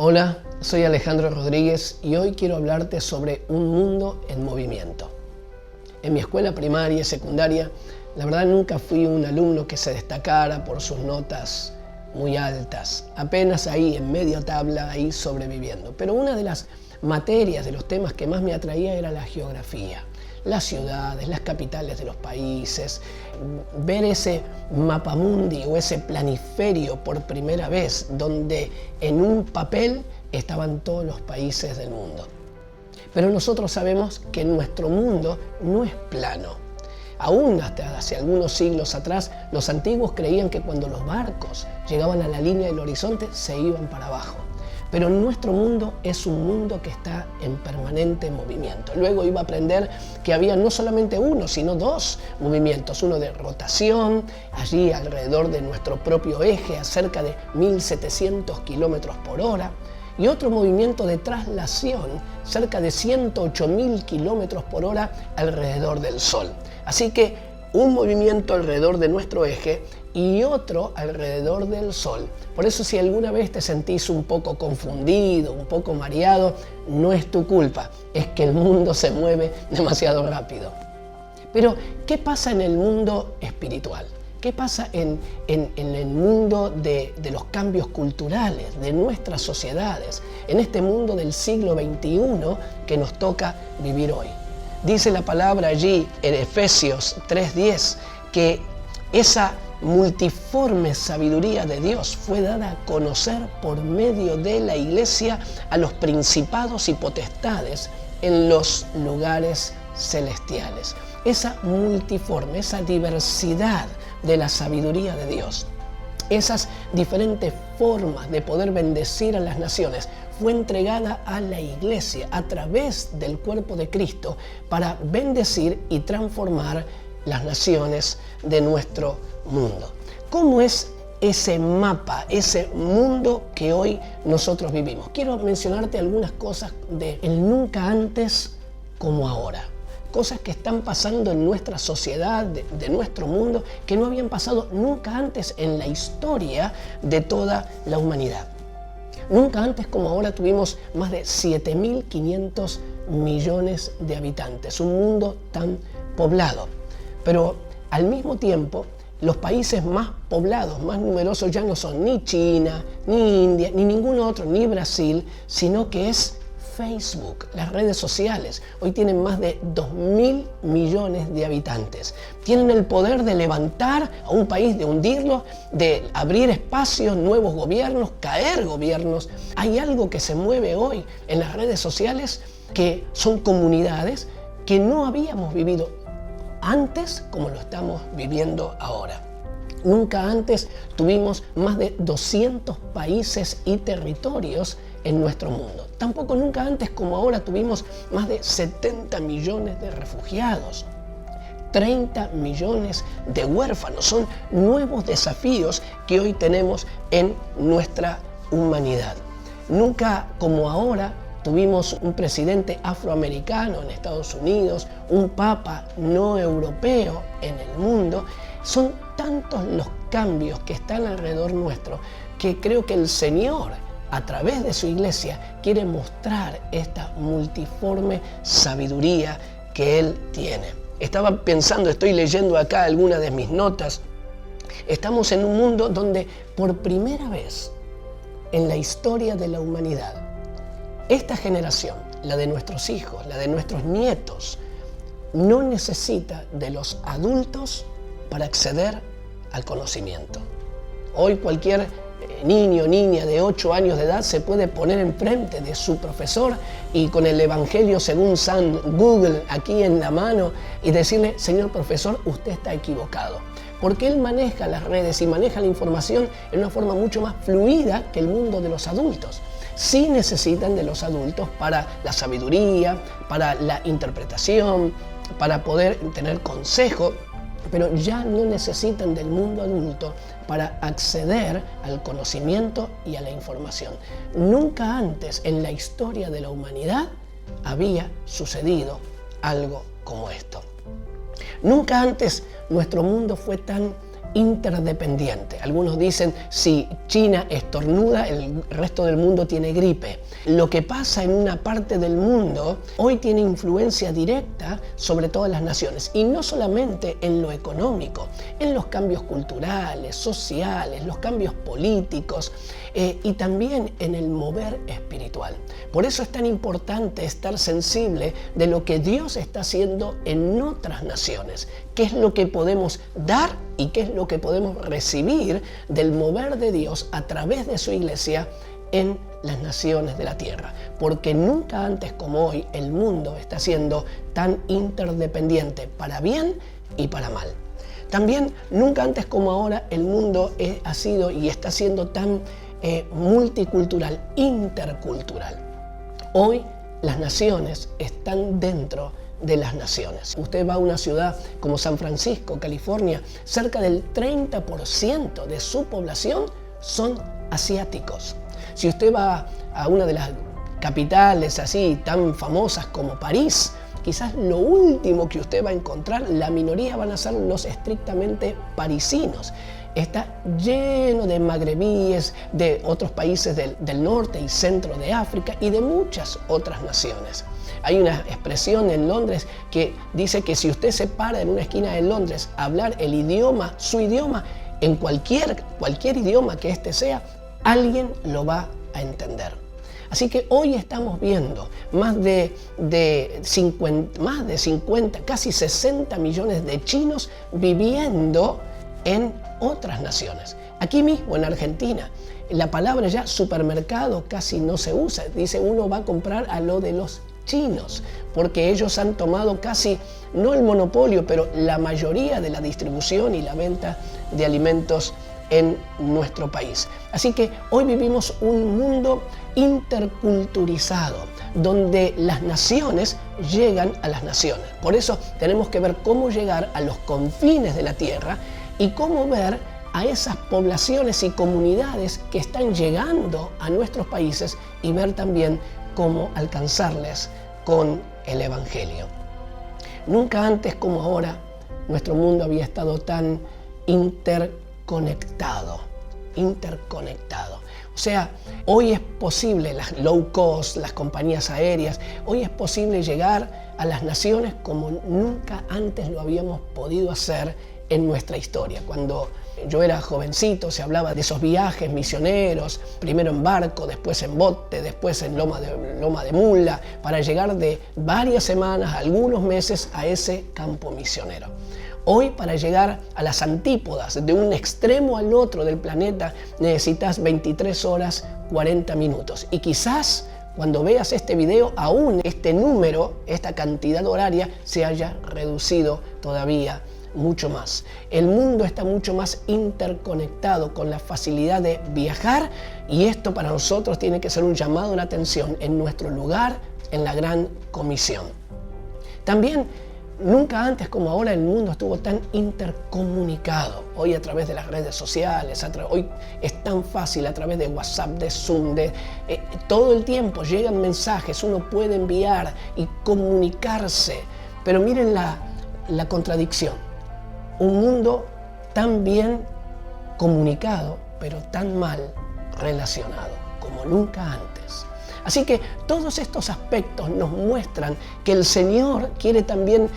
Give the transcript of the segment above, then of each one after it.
Hola, soy Alejandro Rodríguez y hoy quiero hablarte sobre un mundo en movimiento. En mi escuela primaria y secundaria, la verdad nunca fui un alumno que se destacara por sus notas muy altas, apenas ahí en media tabla, ahí sobreviviendo. Pero una de las materias, de los temas que más me atraía era la geografía. Las ciudades, las capitales de los países, ver ese mapamundi o ese planiferio por primera vez, donde en un papel estaban todos los países del mundo. Pero nosotros sabemos que nuestro mundo no es plano. Aún hasta hace algunos siglos atrás, los antiguos creían que cuando los barcos llegaban a la línea del horizonte se iban para abajo. Pero nuestro mundo es un mundo que está en permanente movimiento. Luego iba a aprender que había no solamente uno, sino dos movimientos. Uno de rotación, allí alrededor de nuestro propio eje, a cerca de 1700 kilómetros por hora. Y otro movimiento de traslación, cerca de 108.000 kilómetros por hora alrededor del Sol. Así que un movimiento alrededor de nuestro eje y otro alrededor del Sol. Por eso si alguna vez te sentís un poco confundido, un poco mareado, no es tu culpa, es que el mundo se mueve demasiado rápido. Pero, ¿qué pasa en el mundo espiritual? ¿Qué pasa en el mundo de los cambios culturales, de nuestras sociedades, en este mundo del siglo XXI que nos toca vivir hoy? Dice la palabra allí en Efesios 3:10 que esa multiforme sabiduría de Dios fue dada a conocer por medio de la Iglesia a los principados y potestades en los lugares celestiales. Esa multiforme, esa diversidad de la sabiduría de Dios, esas diferentes formas de poder bendecir a las naciones, fue entregada a la Iglesia a través del cuerpo de Cristo para bendecir y transformar las naciones de nuestro mundo. ¿Cómo es ese mapa, ese mundo que hoy nosotros vivimos? Quiero mencionarte algunas cosas de el nunca antes como ahora. Cosas que están pasando en nuestra sociedad, de nuestro mundo, que no habían pasado nunca antes en la historia de toda la humanidad. Nunca antes como ahora tuvimos más de 7.500 millones de habitantes, un mundo tan poblado. Pero al mismo tiempo, los países más poblados, más numerosos ya no son ni China, ni India, ni ningún otro, ni Brasil, sino que es Facebook, las redes sociales. Hoy tienen más de 2.000 millones de habitantes. Tienen el poder de levantar a un país, de hundirlo, de abrir espacios, nuevos gobiernos, caer gobiernos. Hay algo que se mueve hoy en las redes sociales que son comunidades que no habíamos vivido antes como lo estamos viviendo ahora. Nunca antes tuvimos más de 200 países y territorios en nuestro mundo. Tampoco nunca antes como ahora tuvimos más de 70 millones de refugiados, 30 millones de huérfanos. Son nuevos desafíos que hoy tenemos en nuestra humanidad. Nunca como ahora tuvimos un presidente afroamericano en Estados Unidos, un papa no europeo en el mundo. Son tantos los cambios que están alrededor nuestro que creo que el Señor, a través de su iglesia, quiere mostrar esta multiforme sabiduría que Él tiene. Estaba pensando, estoy leyendo acá algunas de mis notas. Estamos en un mundo donde por primera vez en la historia de la humanidad, esta generación, la de nuestros hijos, la de nuestros nietos, no necesita de los adultos para acceder al conocimiento. Hoy cualquier niño o niña de 8 años de edad se puede poner enfrente de su profesor y con el Evangelio según San Google aquí en la mano y decirle: señor profesor, usted está equivocado. Porque él maneja las redes y maneja la información en una forma mucho más fluida que el mundo de los adultos. Sí necesitan de los adultos para la sabiduría, para la interpretación, para poder tener consejo, pero ya no necesitan del mundo adulto para acceder al conocimiento y a la información. Nunca antes en la historia de la humanidad había sucedido algo como esto. Nunca antes nuestro mundo fue tan interdependiente. Algunos dicen, si China estornuda, el resto del mundo tiene gripe. Lo que pasa en una parte del mundo hoy tiene influencia directa sobre todas las naciones, y no solamente en lo económico, en los cambios culturales, sociales, los cambios políticos, y también en el mover espiritual. Por eso es tan importante estar sensible de lo que Dios está haciendo en otras naciones, qué es lo que podemos dar y qué es lo que podemos recibir del mover de Dios a través de su iglesia en las naciones de la tierra. Porque nunca antes como hoy el mundo está siendo tan interdependiente, para bien y para mal. También nunca antes como ahora el mundo ha sido y está siendo tan multicultural, intercultural. Hoy las naciones están dentro de las naciones. Usted va a una ciudad como San Francisco, California, cerca del 30% de su población son asiáticos. Si usted va a una de las capitales así tan famosas como París, quizás lo último que usted va a encontrar, la minoría van a ser los estrictamente parisinos. Está lleno de magrebíes, de otros países del norte y centro de África y de muchas otras naciones. Hay una expresión en Londres que dice que si usted se para en una esquina de Londres a hablar el idioma, su idioma, en cualquier idioma que este sea, alguien lo va a entender. Así que hoy estamos viendo más de 50, casi 60 millones de chinos viviendo en otras naciones. Aquí mismo en Argentina, la palabra ya supermercado casi no se usa. Dice uno va a comprar a lo de los chinos, porque ellos han tomado casi, no el monopolio, pero la mayoría de la distribución y la venta de alimentos en nuestro país. Así que hoy vivimos un mundo interculturizado, donde las naciones llegan a las naciones. Por eso tenemos que ver cómo llegar a los confines de la tierra y cómo ver a esas poblaciones y comunidades que están llegando a nuestros países y ver también cómo alcanzarles con el Evangelio. Nunca antes como ahora nuestro mundo había estado tan interconectado. O sea, hoy es posible, las low cost, las compañías aéreas, hoy es posible llegar a las naciones como nunca antes lo habíamos podido hacer en nuestra historia. Cuando yo era jovencito se hablaba de esos viajes misioneros, primero en barco, después en bote, después en loma de mula, para llegar de varias semanas, algunos meses a ese campo misionero. Hoy, para llegar a las antípodas, de un extremo al otro del planeta, necesitas 23 horas 40 minutos. Y quizás cuando veas este video, aún este número, esta cantidad horaria, se haya reducido todavía mucho más. El mundo está mucho más interconectado con la facilidad de viajar, y esto para nosotros tiene que ser un llamado de atención en nuestro lugar en la gran comisión. También nunca antes como ahora el mundo estuvo tan intercomunicado. Hoy a través de las redes sociales, hoy es tan fácil a través de WhatsApp, de Zoom, todo el tiempo llegan mensajes, uno puede enviar y comunicarse. Pero miren la contradicción. Un mundo tan bien comunicado, pero tan mal relacionado como nunca antes. Así que todos estos aspectos nos muestran que el Señor quiere también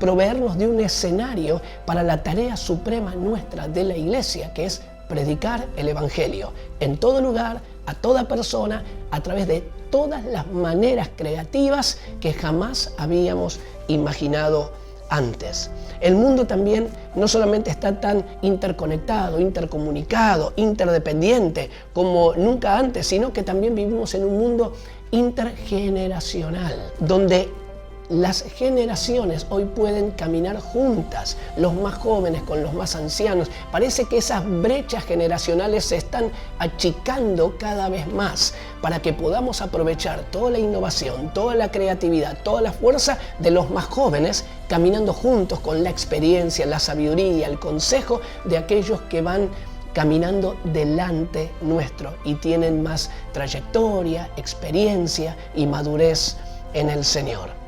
proveernos de un escenario para la tarea suprema nuestra de la iglesia, que es predicar el Evangelio en todo lugar, a toda persona, a través de todas las maneras creativas que jamás habíamos imaginado antes. El mundo también no solamente está tan interconectado, intercomunicado, interdependiente como nunca antes, sino que también vivimos en un mundo intergeneracional, donde las generaciones hoy pueden caminar juntas, los más jóvenes con los más ancianos. Parece que esas brechas generacionales se están achicando cada vez más para que podamos aprovechar toda la innovación, toda la creatividad, toda la fuerza de los más jóvenes, caminando juntos con la experiencia, la sabiduría, el consejo de aquellos que van caminando delante nuestro y tienen más trayectoria, experiencia y madurez en el Señor.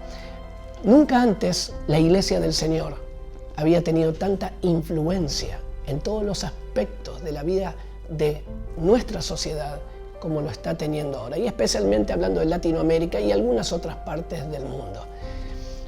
Nunca antes la iglesia del Señor había tenido tanta influencia en todos los aspectos de la vida de nuestra sociedad como lo está teniendo ahora, y especialmente hablando de Latinoamérica y algunas otras partes del mundo.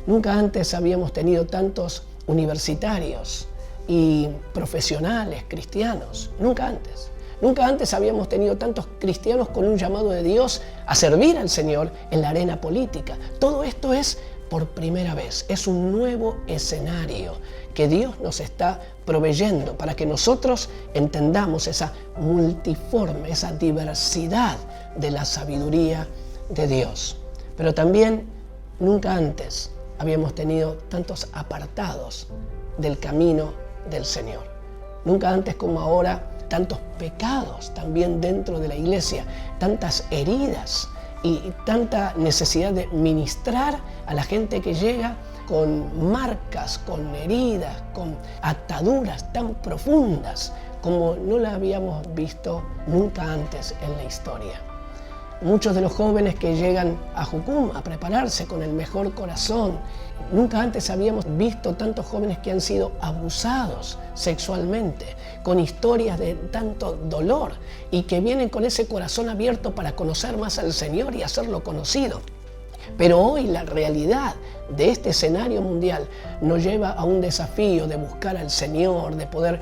Nunca antes habíamos tenido tantos universitarios y profesionales cristianos, nunca antes. Nunca antes habíamos tenido tantos cristianos con un llamado de Dios a servir al Señor en la arena política. Todo esto es por primera vez, es un nuevo escenario que Dios nos está proveyendo para que nosotros entendamos esa multiforme, esa diversidad de la sabiduría de Dios. Pero también nunca antes habíamos tenido tantos apartados del camino del Señor. Nunca antes como ahora, tantos pecados también dentro de la iglesia, tantas heridas y tanta necesidad de ministrar a la gente que llega con marcas, con heridas, con ataduras tan profundas como no la habíamos visto nunca antes en la historia. Muchos de los jóvenes que llegan a Jucum a prepararse con el mejor corazón, nunca antes habíamos visto tantos jóvenes que han sido abusados sexualmente, con historias de tanto dolor y que vienen con ese corazón abierto para conocer más al Señor y hacerlo conocido. Pero hoy la realidad de este escenario mundial nos lleva a un desafío de buscar al Señor, de poder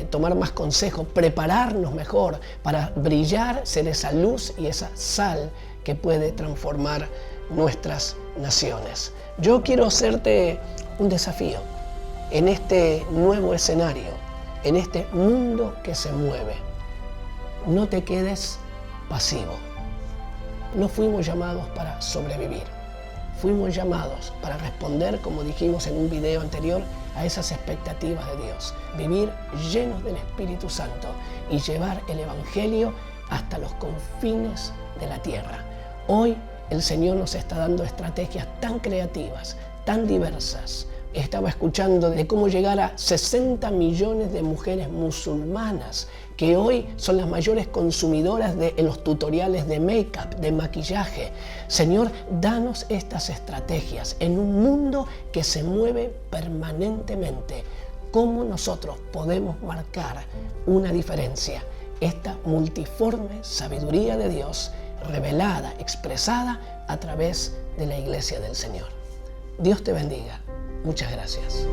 tomar más consejos, prepararnos mejor para brillar, ser esa luz y esa sal que puede transformar nuestras naciones. Yo quiero hacerte un desafío en este nuevo escenario, en este mundo que se mueve. No te quedes pasivo. No fuimos llamados para sobrevivir. Fuimos llamados para responder, como dijimos en un video anterior, a esas expectativas de Dios. Vivir llenos del Espíritu Santo y llevar el Evangelio hasta los confines de la tierra. Hoy el Señor nos está dando estrategias tan creativas, tan diversas. Estaba escuchando de cómo llegar a 60 millones de mujeres musulmanas que hoy son las mayores consumidoras en los tutoriales de make-up, de maquillaje. Señor, danos estas estrategias en un mundo que se mueve permanentemente. ¿Cómo nosotros podemos marcar una diferencia? Esta multiforme sabiduría de Dios revelada, expresada a través de la Iglesia del Señor. Dios te bendiga. Muchas gracias.